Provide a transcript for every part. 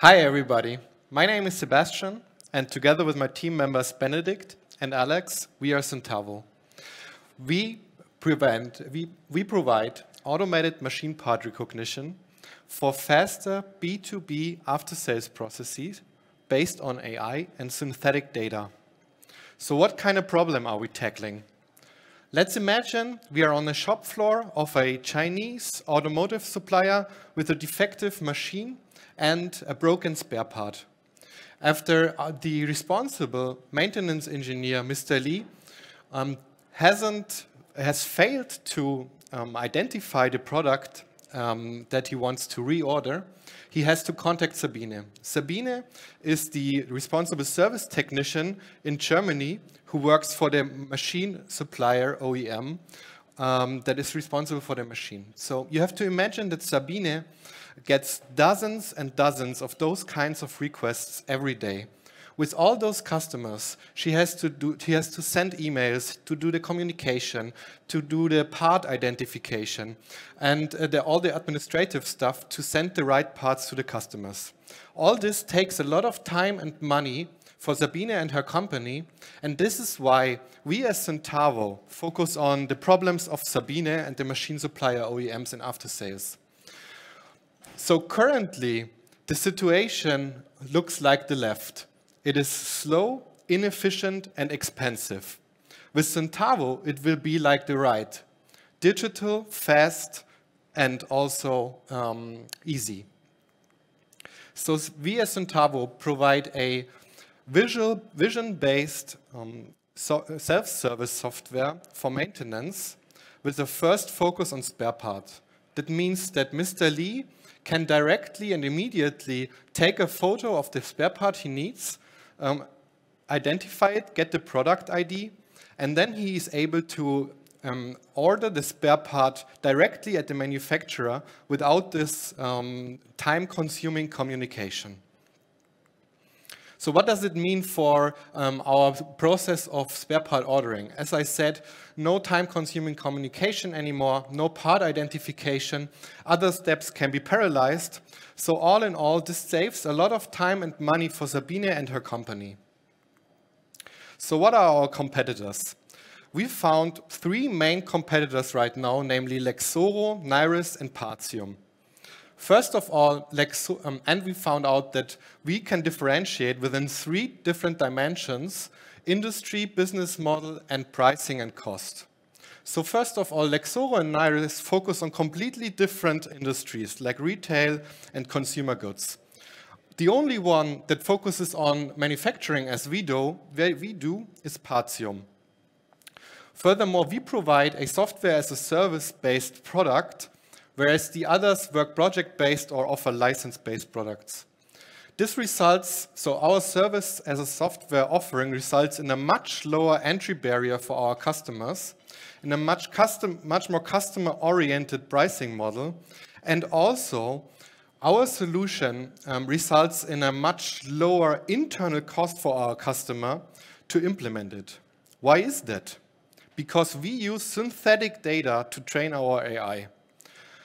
Hi everybody, my name is Sebastian and together with my team members Benedict and Alex, we are Synthavo. We provide automated machine part recognition for faster B2B after-sales processes based on AI and synthetic data. So what kind of problem are we tackling? Let's imagine we are on the shop floor of a Chinese automotive supplier with a defective machine and a broken spare part. After the responsible maintenance engineer, Mr. Lee, has failed to identify the product that he wants to reorder, he has to contact Sabine. Sabine is the responsible service technician in Germany who works for the machine supplier OEM that is responsible for the machine. So you have to imagine that Sabine gets dozens and dozens of those kinds of requests every day. With all those customers, she has to send emails, to do the communication, to do the part identification, and all the administrative stuff to send the right parts to the customers. All this takes a lot of time and money for Sabine and her company, and this is why we as Synthavo focus on the problems of Sabine and the machine supplier OEMs in after sales. So currently, the situation looks like the left. It is slow, inefficient, and expensive. With Synthavo, it will be like the right. Digital, fast, and also easy. So we as Synthavo provide a vision-based self-service software for maintenance with a first focus on spare parts. That means that Mr. Lee can directly and immediately take a photo of the spare part he needs, identify it, get the product ID, and then he is able to order the spare part directly at the manufacturer without this time-consuming communication. So what does it mean for our process of spare part ordering? As I said, no time-consuming communication anymore, no part identification, other steps can be parallelized. So all in all, this saves a lot of time and money for Sabine and her company. So what are our competitors? We found three main competitors right now, namely Lexoro, Nairis, and Partium. First of all, and we found out that we can differentiate within three different dimensions: industry, business model, and pricing and cost. So first of all, Lexoro and Nairis focus on completely different industries like retail and consumer goods. The only one that focuses on manufacturing as we do is Partium. Furthermore, we provide a software as a service-based product, whereas the others work project-based or offer license-based products. This results, so our service as a software offering results in a much lower entry barrier for our customers, in a much more customer-oriented pricing model, and also our solution results in a much lower internal cost for our customer to implement it. Why is that? Because we use synthetic data to train our AI.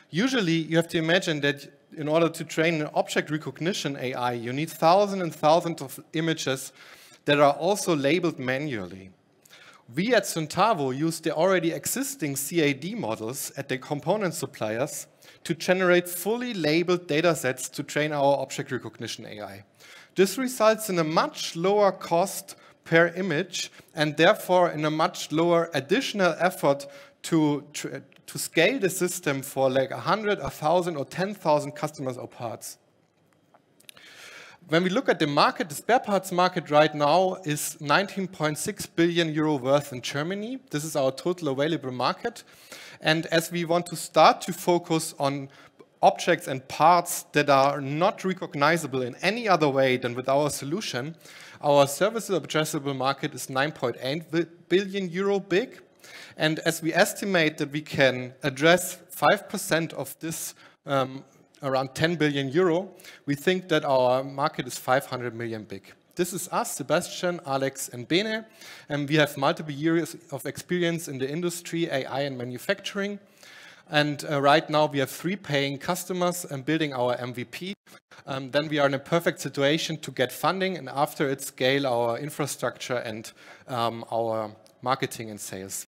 Usually, you have to imagine that in order to train an object recognition AI, you need thousands and thousands of images that are also labeled manually. We at Synthavo use the already existing CAD models at the component suppliers to generate fully labeled datasets to train our object recognition AI. This results in a much lower cost per image and therefore in a much lower additional effort to scale the system for like 100, 1,000, or 10,000 customers or parts. When we look at the market, the spare parts market right now is 19.6 billion euro worth in Germany. This is our total available market. And as we want to start to focus on objects and parts that are not recognizable in any other way than with our solution, our serviceable addressable market is 9.8 billion euro big. And as we estimate that we can address 5% of this around 10 billion euro, we think that our market is 500 million big. This is us, Sebastian, Alex, and Bene, and we have multiple years of experience in the industry, AI and manufacturing. And right now we have 3 paying customers and building our MVP. Then we are in a perfect situation to get funding, and after it scale our infrastructure and our marketing and sales.